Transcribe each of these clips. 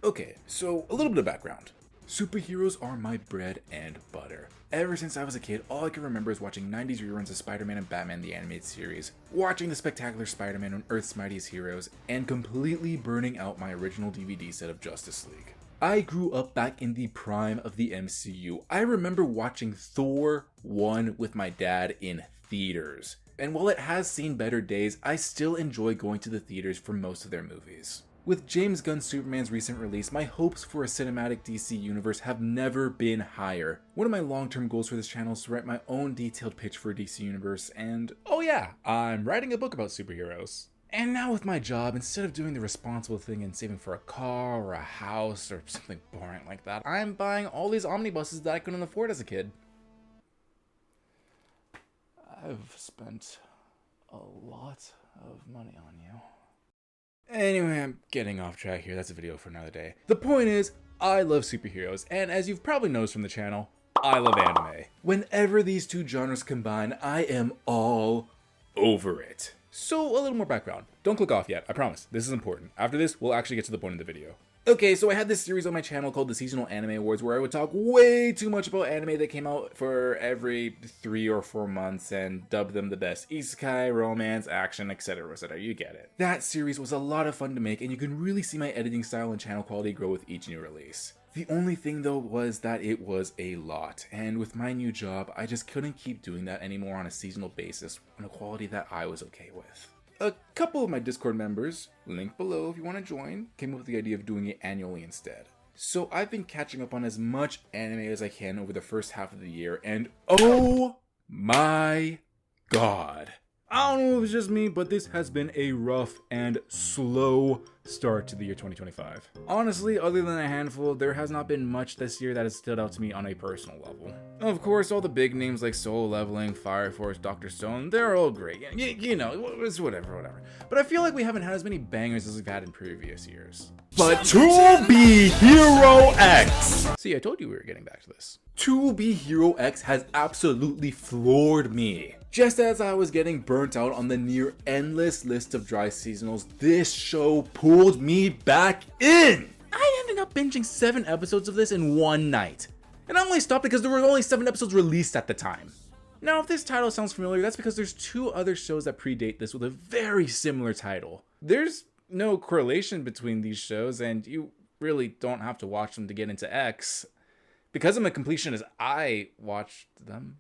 Okay, so a little bit of background. Superheroes are my bread and butter. Ever since I was a kid, all I can remember is watching 90s reruns of Spider-Man and Batman the Animated Series, watching the spectacular Spider-Man on Earth's Mightiest Heroes, and completely burning out my original DVD set of Justice League. I grew up back in the prime of the MCU. I remember watching Thor 1 with my dad in theaters. And while it has seen better days, I still enjoy going to the theaters for most of their movies. With James Gunn's Superman's recent release, my hopes for a cinematic DC universe have never been higher. One of my long-term goals for this channel is to write my own detailed pitch for a DC universe, and oh yeah, I'm writing a book about superheroes. And now with my job, instead of doing the responsible thing and saving for a car or a house or something boring like that, I'm buying all these omnibuses that I couldn't afford as a kid. I've spent a lot of money on you. Anyway, I'm getting off track here. That's a video for another day. The point is, I love superheroes, and as you've probably noticed from the channel, I love anime. Whenever these two genres combine, I am all over it. So a little more background. Don't click off yet, I promise. This is important. After this, we'll actually get to the point of the video. Okay, so I had this series on my channel called the Seasonal Anime Awards where I would talk way too much about anime that came out for every 3 or 4 months and dub them the best isekai, romance, action, etc, etc. You get it. That series was a lot of fun to make, and you can really see my editing style and channel quality grow with each new release. The only thing though was that it was a lot, and with my new job, I just couldn't keep doing that anymore on a seasonal basis on a quality that I was okay with. A couple of my Discord members, link below if you want to join, came up with the idea of doing it annually instead. So I've been catching up on as much anime as I can over the first half of the year, and oh my god. I don't know if it's just me, but this has been a rough and slow start to the year 2025. Honestly, other than a handful, there has not been much this year that has stood out to me on a personal level. Of course, all the big names like Solo Leveling, Fire Force, Dr. Stone, they're all great. You know, it's whatever. But I feel like we haven't had as many bangers as we've had in previous years. But To Be Hero X! See, I told you we were getting back to this. To Be Hero X has absolutely floored me. Just as I was getting burnt out on the near endless list of dry seasonals, this show pulled me back in! I ended up binging 7 episodes of this in one night. And I only stopped because there were only 7 episodes released at the time. Now, if this title sounds familiar, that's because there's 2 other shows that predate this with a very similar title. There's no correlation between these shows, and you really don't have to watch them to get into X. Because I'm a completionist, I watched them.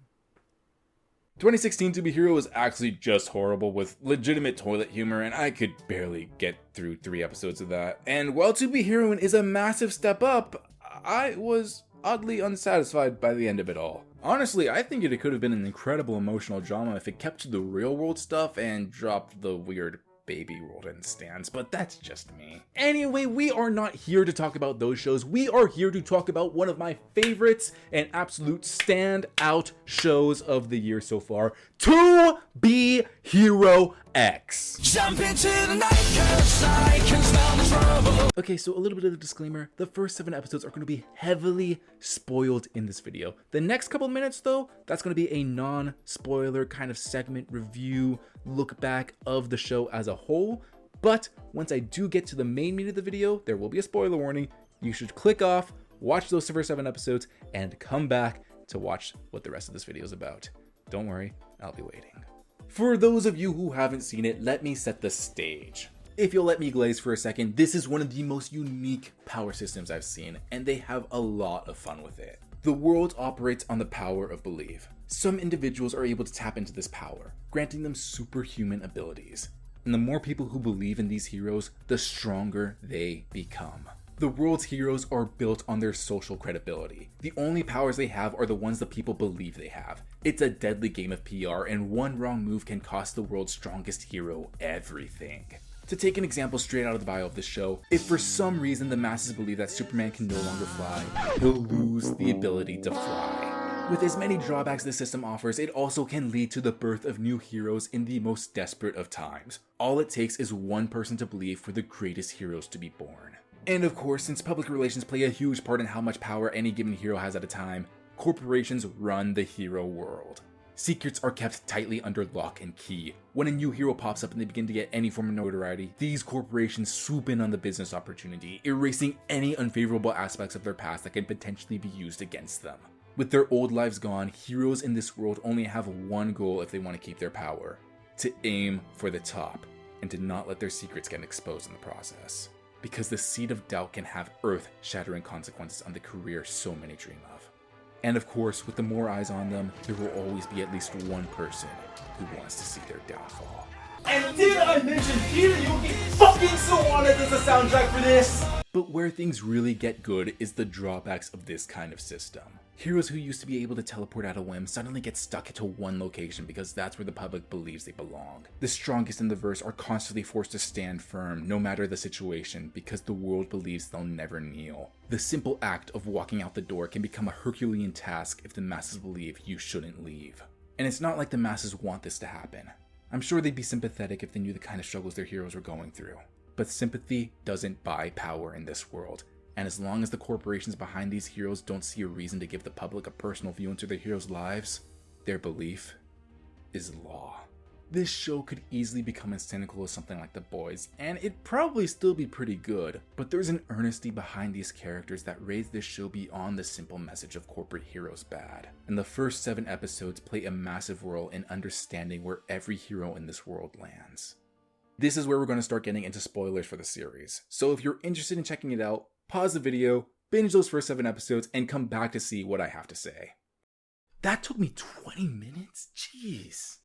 2016 To Be Hero was actually just horrible with legitimate toilet humor, and I could barely get through 3 episodes of that. And while To Be Heroine is a massive step up, I was oddly unsatisfied by the end of it all. Honestly, I think it could have been an incredible emotional drama if it kept to the real world stuff and dropped the weird baby world instance, but that's just me. Anyway, we are not here to talk about those shows. We are here to talk about one of my favorites and absolute standout shows of the year so far, To Be Hero X. Jump into the night, 'cause I can smell the trouble. Okay, so a little bit of a disclaimer. The first 7 episodes are going to be heavily spoiled in this video. The next couple minutes though, that's going to be a non-spoiler kind of segment review, look back of the show as a whole. But once I do get to the main meat of the video, there will be a spoiler warning. You should click off, watch those first 7 episodes, and come back to watch what the rest of this video is about. Don't worry, I'll be waiting. For those of you who haven't seen it, let me set the stage. If you'll let me glaze for a second, this is one of the most unique power systems I've seen, and they have a lot of fun with it. The world operates on the power of belief. Some individuals are able to tap into this power, granting them superhuman abilities. And the more people who believe in these heroes, the stronger they become. The world's heroes are built on their social credibility. The only powers they have are the ones the people believe they have. It's a deadly game of PR, and one wrong move can cost the world's strongest hero everything. To take an example straight out of the bio of this show, if for some reason the masses believe that Superman can no longer fly, he'll lose the ability to fly. With as many drawbacks this system offers, it also can lead to the birth of new heroes in the most desperate of times. All it takes is one person to believe for the greatest heroes to be born. And of course, since public relations play a huge part in how much power any given hero has at a time, corporations run the hero world. Secrets are kept tightly under lock and key. When a new hero pops up and they begin to get any form of notoriety, these corporations swoop in on the business opportunity, erasing any unfavorable aspects of their past that can potentially be used against them. With their old lives gone, heroes in this world only have one goal if they want to keep their power: to aim for the top, and to not let their secrets get exposed in the process. Because the seed of doubt can have earth-shattering consequences on the career so many dream of. And of course, with the more eyes on them, there will always be at least one person who wants to see their downfall. And did I mention Peter Yuki fucking Sawada does the soundtrack for this? But where things really get good is the drawbacks of this kind of system. Heroes who used to be able to teleport at a whim suddenly get stuck to one location because that's where the public believes they belong. The strongest in the verse are constantly forced to stand firm no matter the situation because the world believes they'll never kneel. The simple act of walking out the door can become a Herculean task if the masses believe you shouldn't leave. And it's not like the masses want this to happen. I'm sure they'd be sympathetic if they knew the kind of struggles their heroes were going through. But sympathy doesn't buy power in this world. And as long as the corporations behind these heroes don't see a reason to give the public a personal view into their heroes' lives, their belief is law. This show could easily become as cynical as something like The Boys, and it'd probably still be pretty good, but there's an earnesty behind these characters that raise this show beyond the simple message of corporate heroes bad. And the first 7 episodes play a massive role in understanding where every hero in this world lands. This is where we're going to start getting into spoilers for the series, so if you're interested in checking it out, pause the video, binge those first 7 episodes, and come back to see what I have to say. That took me 20 minutes? Jeez.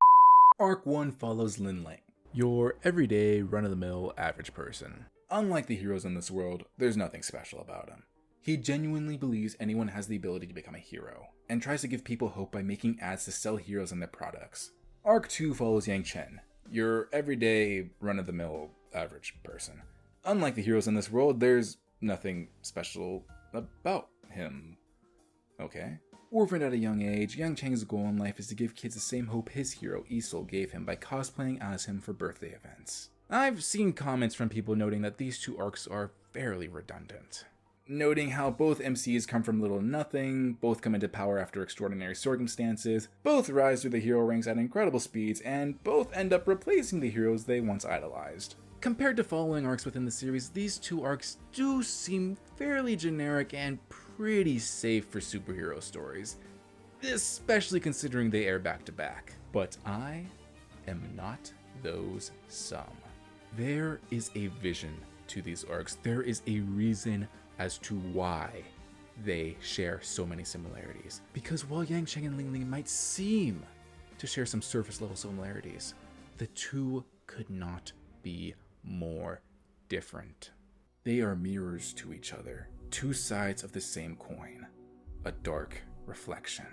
Arc 1 follows Lin and Yang, your everyday, run-of-the-mill average person. Unlike the heroes in this world, there's nothing special about him. He genuinely believes anyone has the ability to become a hero, and tries to give people hope by making ads to sell heroes and their products. Arc 2 follows Yang Chen, your everyday, run-of-the-mill average person. Unlike the heroes in this world, there's nothing special about him. Okay. Orphaned at a young age, Yang Cheng's goal in life is to give kids the same hope his hero, Isol, gave him by cosplaying as him for birthday events. I've seen comments from people noting that these 2 arcs are fairly redundant. Noting how both MCs come from little to nothing, both come into power after extraordinary circumstances, both rise through the hero ranks at incredible speeds, and both end up replacing the heroes they once idolized. Compared to following arcs within the series, these 2 arcs do seem fairly generic and pretty safe for superhero stories, especially considering they air back to back. But I am not those some. There is a vision to these arcs. There is a reason as to why they share so many similarities. Because while Yang Cheng and Ling Ling might seem to share some surface level similarities, the 2 could not be more different. They are mirrors to each other, 2 sides of the same coin, a dark reflection.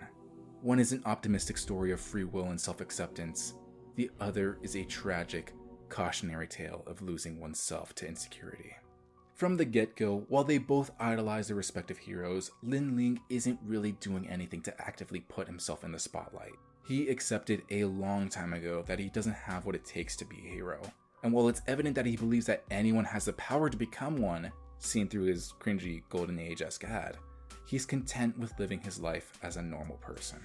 One is an optimistic story of free will and self-acceptance. The other is a tragic, cautionary tale of losing oneself to insecurity. From the get-go, while they both idolize their respective heroes, Lin Ling isn't really doing anything to actively put himself in the spotlight. He accepted a long time ago that he doesn't have what it takes to be a hero. And while it's evident that he believes that anyone has the power to become one, seen through his cringy Golden Age-esque ad, he's content with living his life as a normal person.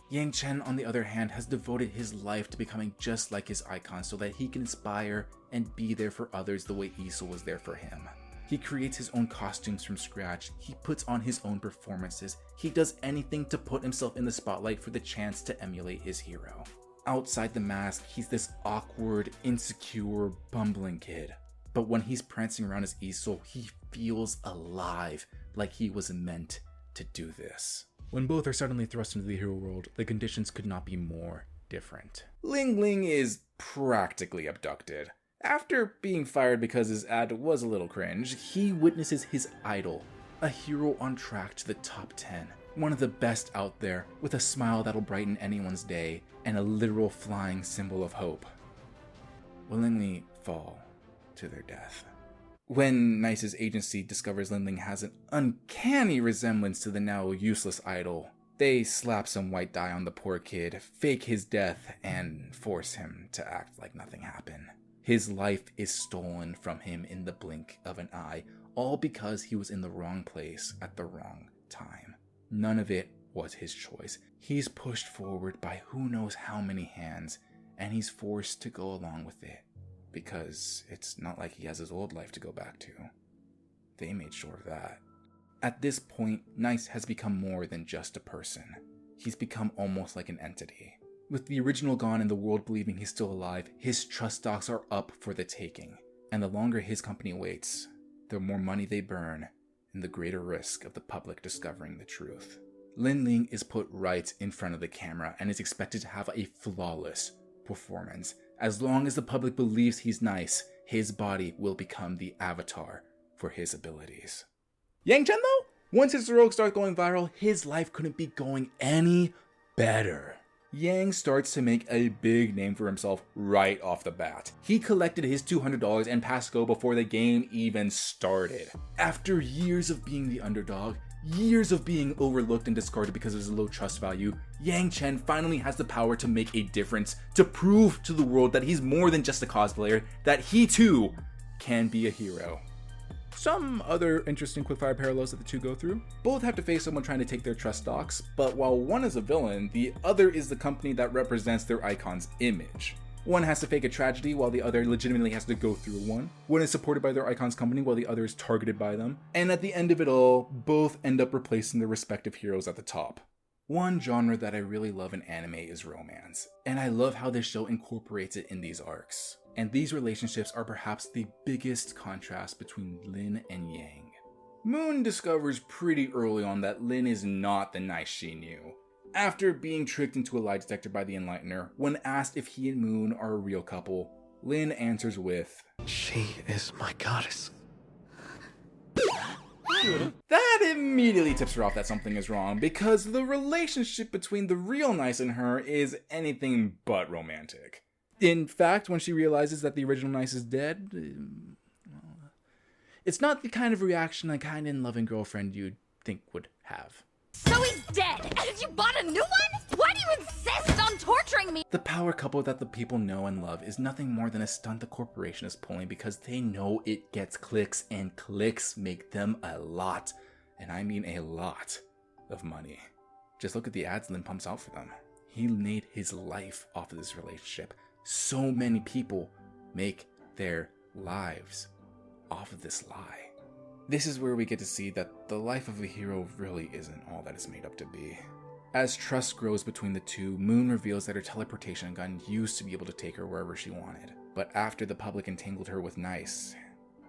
Yang Chen, on the other hand, has devoted his life to becoming just like his icon so that he can inspire and be there for others the way Isol was there for him. He creates his own costumes from scratch, he puts on his own performances, he does anything to put himself in the spotlight for the chance to emulate his hero. Outside the mask, he's this awkward, insecure, bumbling kid. But when he's prancing around as Isol, he feels alive, like he was meant to do this. When both are suddenly thrust into the hero world, the conditions could not be more different. Ling Ling is practically abducted. After being fired because his ad was a little cringe, he witnesses his idol, a hero on track to the top 10. One of the best out there, with a smile that'll brighten anyone's day, and a literal flying symbol of hope. Willingly fall to their death. When Nice's agency discovers Lin Ling has an uncanny resemblance to the now useless idol, they slap some white dye on the poor kid, fake his death, and force him to act like nothing happened. His life is stolen from him in the blink of an eye, all because he was in the wrong place at the wrong time. None of it was his choice. He's pushed forward by who knows how many hands, and he's forced to go along with it, because it's not like he has his old life to go back to. They made sure of that. At this point, Nice has become more than just a person. He's become almost like an entity. With the original gone and the world believing he's still alive, his trust stocks are up for the taking. And the longer his company waits, the more money they burn, and the greater risk of the public discovering the truth. Lin and Yang is put right in front of the camera and is expected to have a flawless performance. As long as the public believes he's nice, his body will become the avatar for his abilities. Yang Chen though? Once his heroic starts going viral, his life couldn't be going any better. Yang starts to make a big name for himself right off the bat. He collected his $200 and passed go before the game even started. After years of being the underdog, years of being overlooked and discarded because of his low trust value, Yang Chen finally has the power to make a difference, to prove to the world that he's more than just a cosplayer, that he too can be a hero. Some other interesting quickfire parallels that the two go through. Both have to face someone trying to take their trust stocks, but while one is a villain, the other is the company that represents their icon's image. One has to fake a tragedy while the other legitimately has to go through one. One is supported by their icon's company while the other is targeted by them. And at the end of it all, both end up replacing their respective heroes at the top. One genre that I really love in anime is romance, and I love how this show incorporates it in these arcs. And these relationships are perhaps the biggest contrast between Lin and Yang. Moon discovers pretty early on that Lin is not the nice she knew. After being tricked into a lie detector by the Enlightener, when asked if he and Moon are a real couple, Lin answers with, "She is my goddess." That immediately tips her off that something is wrong, because the relationship between the real Nice and her is anything but romantic. In fact, when she realizes that the original Nice is dead, it's not the kind of reaction a kind and loving girlfriend you'd think would have. So he's dead, and you bought a new one? Why do you insist on torturing me? The power couple that the people know and love is nothing more than a stunt the corporation is pulling because they know it gets clicks, and clicks make them a lot, and I mean a lot, of money. Just look at the ads Lin pumps out for them. He made his life off of this relationship. So many people make their lives off of this lie. This is where we get to see that the life of a hero really isn't all that it's made up to be. As trust grows between the two, Moon reveals that her teleportation gun used to be able to take her wherever she wanted. But after the public entangled her with Nice,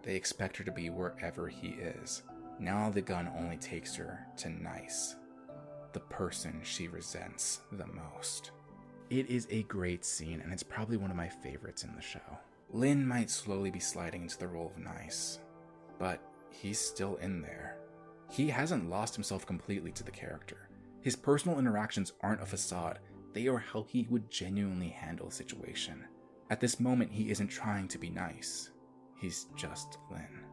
they expect her to be wherever he is. Now the gun only takes her to Nice, the person she resents the most. It is a great scene, and it's probably one of my favorites in the show. Lin might slowly be sliding into the role of Nice, but he's still in there. He hasn't lost himself completely to the character. His personal interactions aren't a facade, they are how he would genuinely handle a situation. At this moment, he isn't trying to be nice. He's just Lin.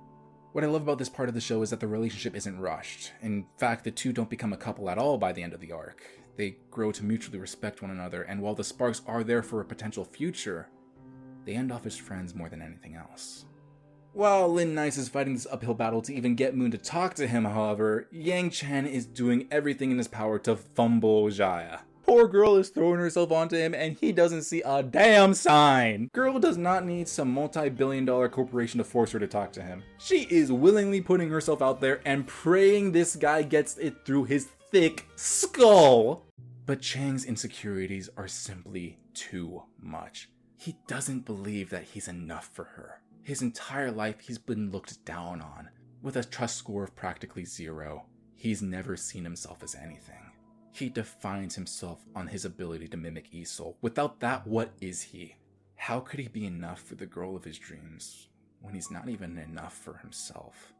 What I love about this part of the show is that the relationship isn't rushed. In fact, the two don't become a couple at all by the end of the arc. They grow to mutually respect one another, and while the sparks are there for a potential future, they end off as friends more than anything else. While Lin Nice is fighting this uphill battle to even get Moon to talk to him, however, Yang Chen is doing everything in his power to fumble Jaya. Poor girl is throwing herself onto him and he doesn't see a damn sign. Girl does not need some multi-billion-dollar corporation to force her to talk to him. She is willingly putting herself out there and praying this guy gets it through his thick skull. But Chang's insecurities are simply too much. He doesn't believe that he's enough for her. His entire life he's been looked down on. With a trust score of practically 0, he's never seen himself as anything. He defines himself on his ability to mimic Isol. Without that, what is he? How could he be enough for the girl of his dreams when he's not even enough for himself?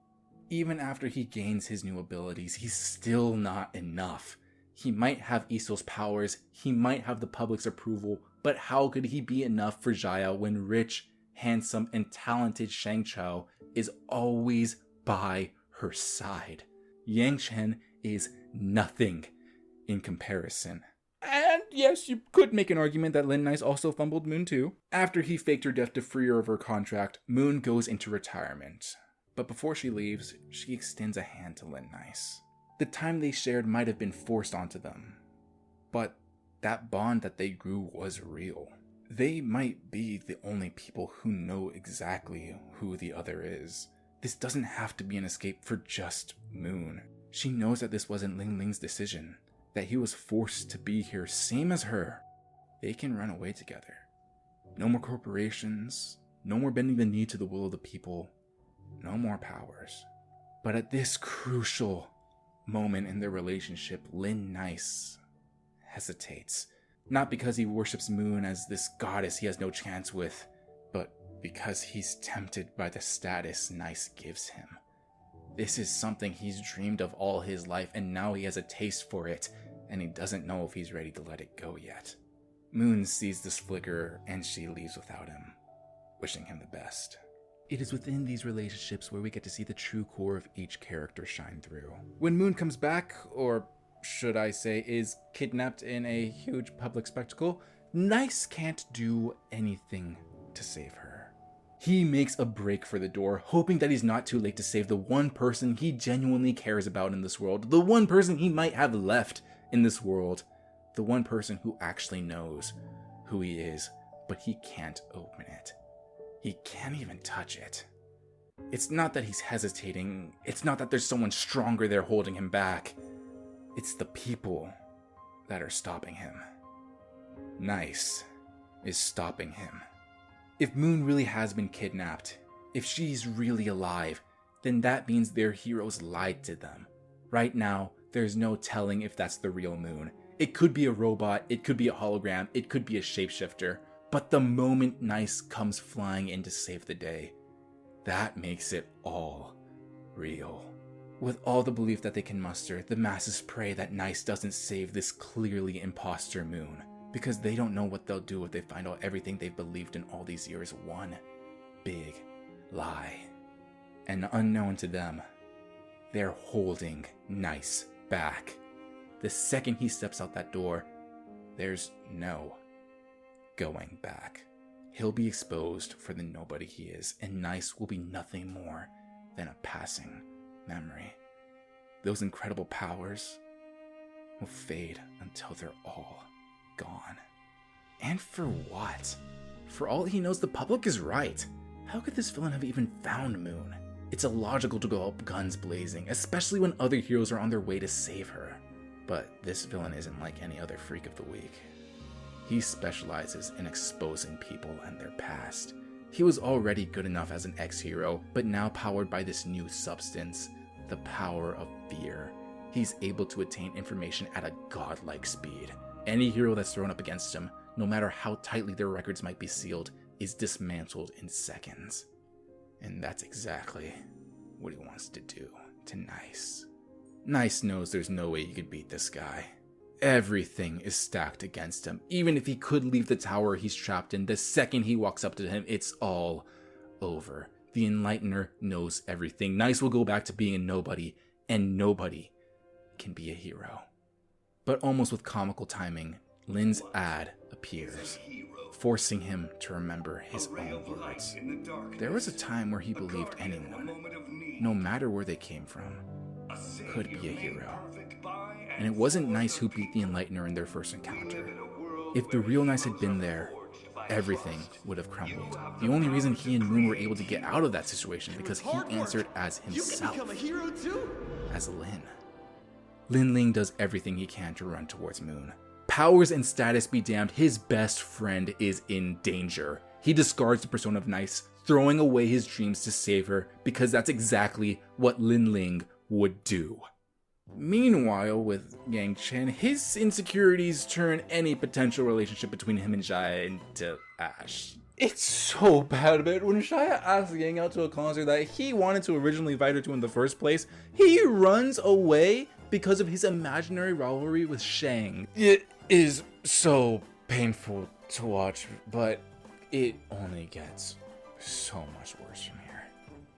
Even after he gains his new abilities, he's still not enough. He might have Isol's powers, he might have the public's approval, but how could he be enough for Jaya when rich, handsome, and talented Shang Chao is always by her side? Yang Chen is nothing in comparison. And yes, you could make an argument that Lin Nice also fumbled Moon too. After he faked her death to free her of her contract, Moon goes into retirement. But before she leaves, she extends a hand to Lin Nice. The time they shared might have been forced onto them, but that bond that they grew was real. They might be the only people who know exactly who the other is. This doesn't have to be an escape for just Moon. She knows that this wasn't Ling Ling's decision, that he was forced to be here, same as her. They can run away together. No more corporations, no more bending the knee to the will of the people, no more powers. But at this crucial moment in their relationship, Lin Nice hesitates. Not because he worships Moon as this goddess he has no chance with, but because he's tempted by the status Nice gives him. This is something he's dreamed of all his life, and now he has a taste for it, and he doesn't know if he's ready to let it go yet. Moon sees this flicker, and she leaves without him, wishing him the best. It is within these relationships where we get to see the true core of each character shine through. When Moon comes back, or should I say is kidnapped in a huge public spectacle, Nice can't do anything to save her. He makes a break for the door, hoping that he's not too late to save the one person he genuinely cares about in this world, the one person he might have left in this world, the one person who actually knows who he is, but he can't open it. He can't even touch it. It's not that he's hesitating, it's not that there's someone stronger there holding him back. It's the people that are stopping him. Nice is stopping him. If Moon really has been kidnapped, if she's really alive, then that means their heroes lied to them. Right now, there's no telling if that's the real Moon. It could be a robot, it could be a hologram, it could be a shapeshifter. But the moment Nice comes flying in to save the day, that makes it all real. With all the belief that they can muster, the masses pray that Nice doesn't save this clearly imposter Moon, because they don't know what they'll do if they find out everything they've believed in all these years one big lie. And unknown to them, they're holding Nice back. The second he steps out that door, there's no going back. He'll be exposed for the nobody he is, and Nice will be nothing more than a passing memory. Those incredible powers will fade until they're all gone. And for what? For all he knows, the public is right. How could this villain have even found Moon? It's illogical to go up guns blazing, especially when other heroes are on their way to save her. But this villain isn't like any other freak of the week. He specializes in exposing people and their past. He was already good enough as an ex-hero, but now powered by this new substance, the power of fear, he's able to attain information at a godlike speed. Any hero that's thrown up against him, no matter how tightly their records might be sealed, is dismantled in seconds. And that's exactly what he wants to do to Nice. Nice knows there's no way he could beat this guy. Everything is stacked against him. Even if he could leave the tower he's trapped in, the second he walks up to him, it's all over. The Enlightener knows everything. Nice will go back to being a nobody, and nobody can be a hero. But almost with comical timing, Lin's ad appears, forcing him to remember his own words. There was a time where he believed anyone, no matter where they came from, could be a hero. And it wasn't Nice who beat the Enlightener in their first encounter. If the real Nice had been there, everything would have crumbled. The only reason he and Moon were able to get out of that situation because he answered as himself, as Lin. Lin Ling does everything he can to run towards Moon. Powers and status be damned, his best friend is in danger. He discards the persona of Nice, throwing away his dreams to save her because that's exactly what Lin Ling would do. Meanwhile, with Yang Chen, his insecurities turn any potential relationship between him and Shia into ash. It's so bad, but when Shia asks Yang out to a concert that he wanted to originally invite her to in the first place, he runs away because of his imaginary rivalry with Shang. It is so painful to watch, but it only gets so much worse from here.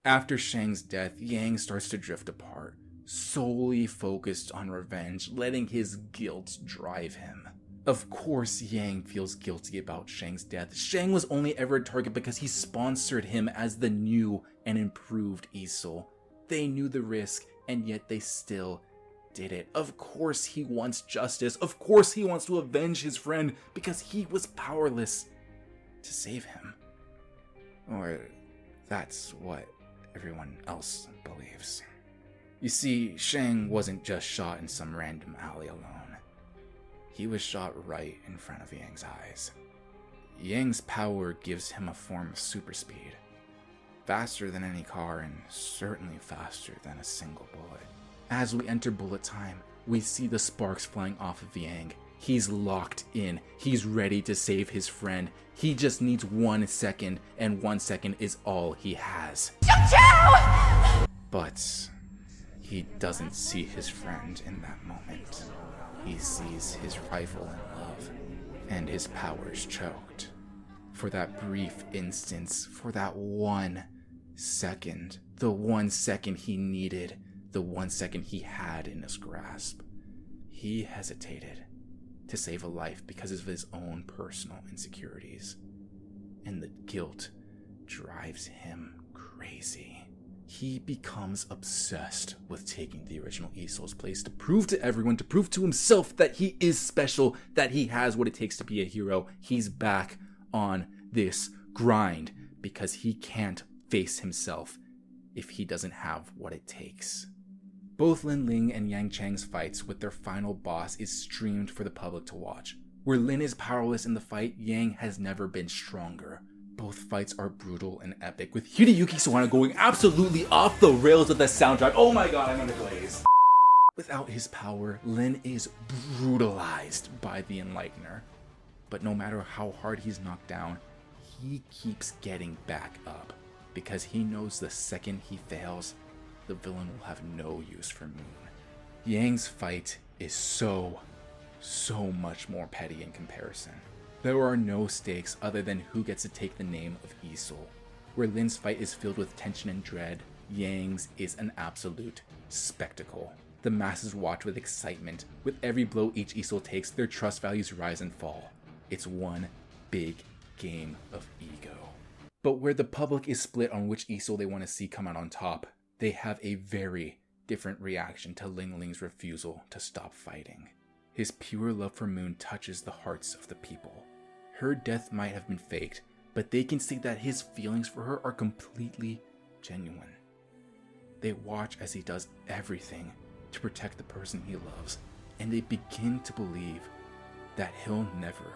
After Shang's death, Yang starts to drift apart, solely focused on revenge, letting his guilt drive him. Of course, Yang feels guilty about Shang's death. Shang was only ever a target because he sponsored him as the new and improved Easel. They knew the risk, and yet they still did it. Of course he wants justice. Of course he wants to avenge his friend because he was powerless to save him. Or that's what everyone else believes. You see, Shang wasn't just shot in some random alley alone. He was shot right in front of Yang's eyes. Yang's power gives him a form of super speed. Faster than any car and certainly faster than a single bullet. As we enter bullet time, we see the sparks flying off of Yang. He's locked in. He's ready to save his friend. He just needs 1 second, and 1 second is all he has. But he doesn't see his friend in that moment. He sees his rival in love, and his powers choked. For that brief instance, for that 1 second, the 1 second he needed, the 1 second he had in his grasp, he hesitated to save a life because of his own personal insecurities. And the guilt drives him crazy. He becomes obsessed with taking the original Isol's place to prove to everyone, to prove to himself that he is special, that he has what it takes to be a hero. He's back on this grind because he can't face himself if he doesn't have what it takes. Both Lin Ling and Yang Chang's fights with their final boss is streamed for the public to watch. Where Lin is powerless in the fight, Yang has never been stronger. Both fights are brutal and epic, with Hideyuki Sawano going absolutely off the rails with the soundtrack. Oh my god, I'm gonna glaze. Without his power, Lin is brutalized by the Enlightener. But no matter how hard he's knocked down, he keeps getting back up, because he knows the second he fails, the villain will have no use for Moon. Yang's fight is so much more petty in comparison. There are no stakes other than who gets to take the name of Isol. Where Lin's fight is filled with tension and dread, Yang's is an absolute spectacle. The masses watch with excitement. With every blow each Isol takes, their trust values rise and fall. It's one big game of ego. But where the public is split on which Isol they want to see come out on top, they have a very different reaction to Ling Ling's refusal to stop fighting. His pure love for Moon touches the hearts of the people. Her death might have been faked, but they can see that his feelings for her are completely genuine. They watch as he does everything to protect the person he loves, and they begin to believe that he'll never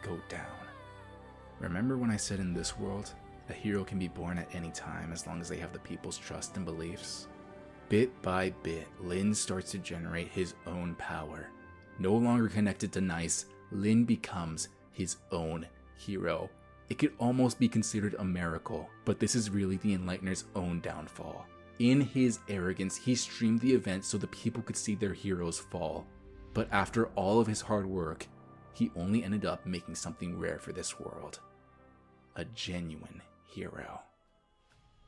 go down. Remember when I said in this world, a hero can be born at any time as long as they have the people's trust and beliefs? Bit by bit, Lin starts to generate his own power. No longer connected to Nice, Lin becomes his own hero. It could almost be considered a miracle, but this is really the Enlightener's own downfall. In his arrogance, he streamed the event so the people could see their heroes fall. But after all of his hard work, he only ended up making something rare for this world. A genuine hero.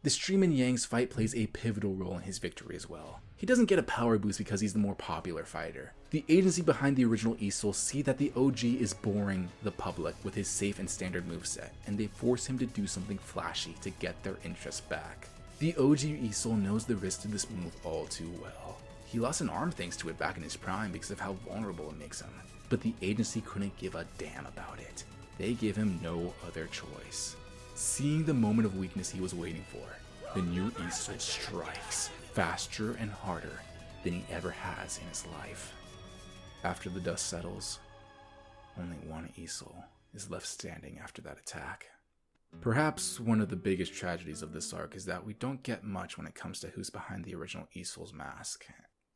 The stream in Yang's fight plays a pivotal role in his victory as well. He doesn't get a power boost because he's the more popular fighter. The agency behind the original Isol see that the OG is boring the public with his safe and standard moveset, and they force him to do something flashy to get their interest back. The OG Isol knows the risk to this move all too well. He lost an arm thanks to it back in his prime because of how vulnerable it makes him, but the agency couldn't give a damn about it. They give him no other choice. Seeing the moment of weakness he was waiting for, the new Isol strikes faster and harder than he ever has in his life. After the dust settles, only one Isol is left standing after that attack. Perhaps one of the biggest tragedies of this arc is that we don't get much when it comes to who's behind the original Isol's mask,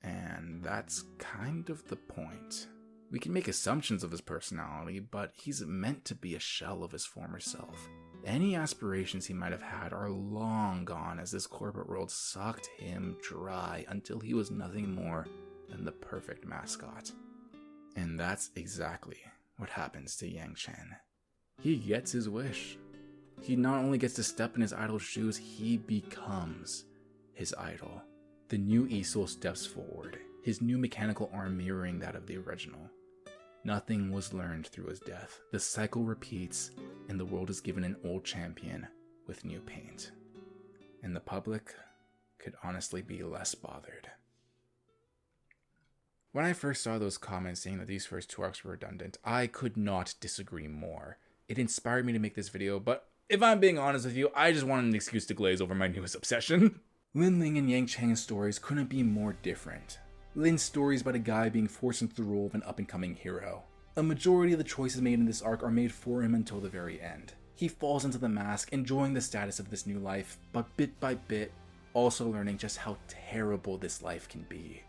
and that's kind of the point. We can make assumptions of his personality, but he's meant to be a shell of his former self. Any aspirations he might have had are long gone as this corporate world sucked him dry until he was nothing more than the perfect mascot. And that's exactly what happens to Yang Chen. He gets his wish. He not only gets to step in his idol's shoes, he becomes his idol. The new Isol steps forward, his new mechanical arm mirroring that of the original. Nothing was learned through his death. The cycle repeats, and the world is given an old champion with new paint. And the public could honestly be less bothered. When I first saw those comments saying that these first 2 arcs were redundant, I could not disagree more. It inspired me to make this video, but if I'm being honest with you, I just wanted an excuse to glaze over my newest obsession. Lin and Yang Chang's stories couldn't be more different. Lin's story is about a guy being forced into the role of an up-and-coming hero. A majority of the choices made in this arc are made for him until the very end. He falls into the mask, enjoying the status of this new life, but bit by bit, also learning just how terrible this life can be.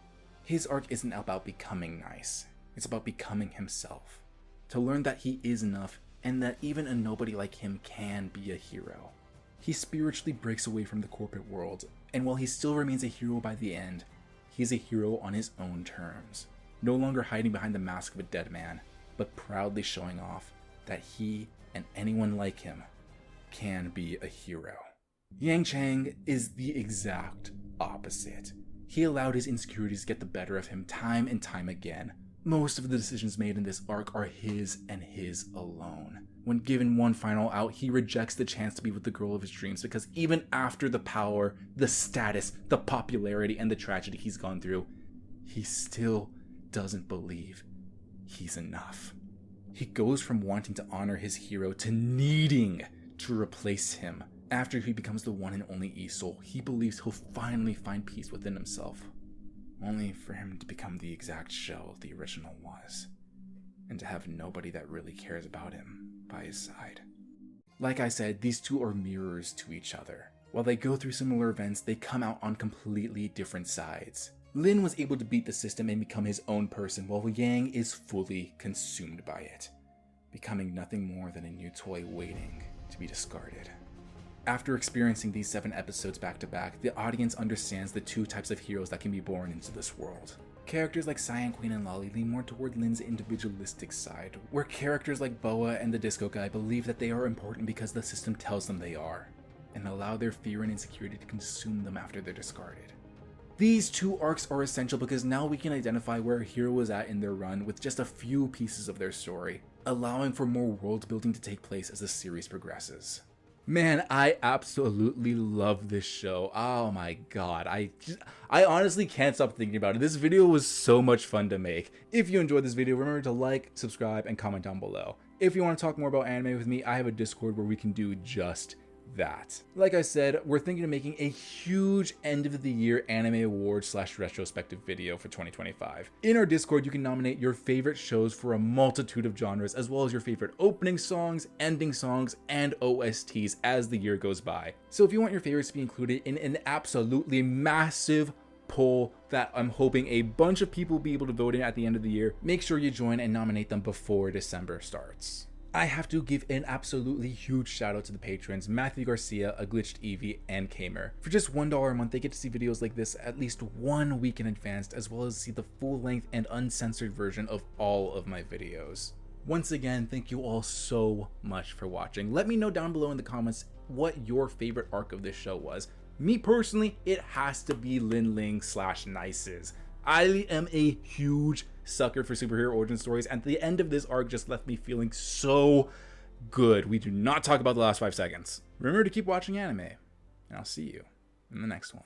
His arc isn't about becoming nice, it's about becoming himself. To learn that he is enough, and that even a nobody like him can be a hero. He spiritually breaks away from the corporate world, and while he still remains a hero by the end, he's a hero on his own terms. No longer hiding behind the mask of a dead man, but proudly showing off that he and anyone like him can be a hero. Yang Chang is the exact opposite. He allowed his insecurities to get the better of him time and time again. Most of the decisions made in this arc are his and his alone. When given one final out, he rejects the chance to be with the girl of his dreams because even after the power, the status, the popularity, and the tragedy he's gone through, he still doesn't believe he's enough. He goes from wanting to honor his hero to needing to replace him. After he becomes the one and only E-Soul, he believes he'll finally find peace within himself, only for him to become the exact shell the original was, and to have nobody that really cares about him by his side. Like I said, these two are mirrors to each other. While they go through similar events, they come out on completely different sides. Lin was able to beat the system and become his own person, while Yang is fully consumed by it, becoming nothing more than a new toy waiting to be discarded. After experiencing these 7 episodes back to back, the audience understands the 2 types of heroes that can be born into this world. Characters like Cyan Queen and Lolly lean more toward Lin's individualistic side, where characters like Boa and the Disco Guy believe that they are important because the system tells them they are, and allow their fear and insecurity to consume them after they're discarded. These 2 arcs are essential because now we can identify where a hero is at in their run with just a few pieces of their story, allowing for more world building to take place as the series progresses. Man, I absolutely love this show. Oh my god, I honestly can't stop thinking about it. This video was so much fun to make. If you enjoyed this video, remember to like, subscribe, and comment down below. If you want to talk more about anime with me, I have a Discord where we can do just that. Like I said, we're thinking of making a huge end of the year anime awards / retrospective video for 2025. In our Discord, you can nominate your favorite shows for a multitude of genres, as well as your favorite opening songs, ending songs, and OSTs as the year goes by. So if you want your favorites to be included in an absolutely massive poll that I'm hoping a bunch of people will be able to vote in at the end of the year, make sure you join and nominate them before December starts. I have to give an absolutely huge shout out to the patrons Matthew Garcia, A Glitched Evie, and Kamer. For just $1 a month, they get to see videos like this at least 1 week in advance, as well as see the full-length and uncensored version of all of my videos. Once again, thank you all so much for watching. Let me know down below in the comments what your favorite arc of this show was. Me personally, it has to be Lin Ling / Nice's. I am a huge sucker for superhero origin stories, and the end of this arc just left me feeling so good. We do not talk about the last 5 seconds. Remember to keep watching anime, and I'll see you in the next one.